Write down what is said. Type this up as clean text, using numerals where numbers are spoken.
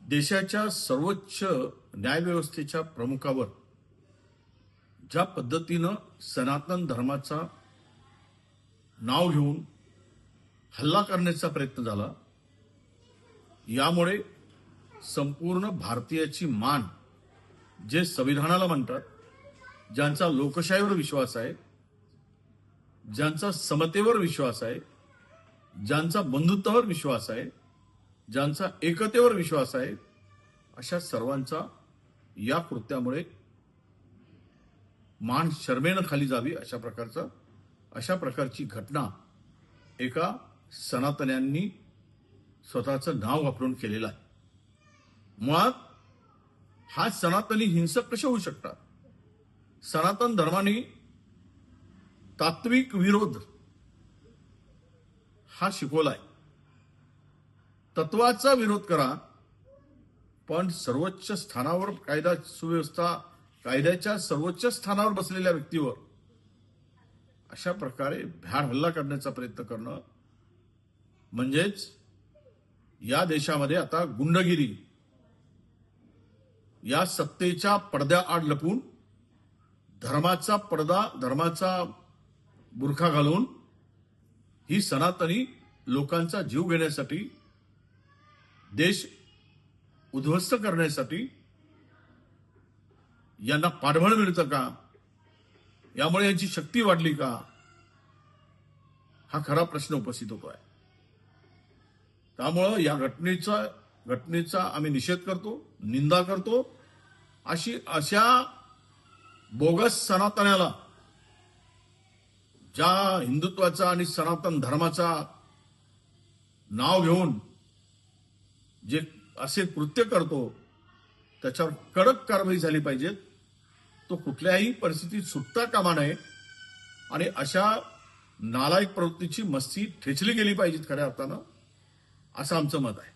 देशाच्या सर्वोच्च न्यायव्यवस्थेच्या प्रमुखावर ज्या पद्धतीनं सनातन धर्माचा नाव घेऊन हल्ला करण्याचा प्रयत्न झाला, यामुळे संपूर्ण भारतीयाची मान, जे संविधानाला म्हणतात, ज्यांचा लोकशाहीवर विश्वास आहे, ज्यांचा समतेवर विश्वास आहे, ज्यांचा बंधुत्वावर विश्वास आहे, ज्यांचा एकतेवर विश्वास आहे, अशा सर्वांचा या कृत्यामुळे मान शरमेनं खाली जावी अशा प्रकारची घटना एका सनातन्यांनी स्वतःचं नाव वापरून केलेलं आहे. मुळात हा सनातनी हिंसक कसे होऊ शकतात? सनातन धर्माने तात्विक विरोध हा शिकवलाय. तत्वाचा विरोध करा, पण सर्वोच्च स्थानावर कायद्याच्या सर्वोच्च स्थानावर बसलेल्या व्यक्तीवर अशा प्रकारे भ्याड हल्ला करण्याचा प्रयत्न करणं म्हणजेच या देशामध्ये आता गुंडगिरी, या सत्तेच्या पडद्याआड लपून धर्माचा बुरखा घालून ही सनातनी लोकांचा जीव घेण्यासाठी, देश उद्ध्वस्त करण्यासाठी यांना पाठबळ मिळतं का? यामुळे यांची शक्ती वाढली का? हा खरा प्रश्न उपस्थित होतो आहे. त्यामुळं या घटनेचा आम्ही निषेध करतो, निंदा करतो. अशा बोगस सनातन्याला, ज्या हिंदुत्वाचा आणि सनातन धर्माचा नाव घेऊन जे असे कृत्य करतो, त्याच्यावर कडक कारवाई झाली पाहिजे. तो कुठल्याही परिस्थितीत सुटता कामा नये आणि अशा नालायक प्रवृत्तीची मस्ती ठेचली गेली पाहिजे खऱ्या अर्थानं, असं आमचं मत आहे.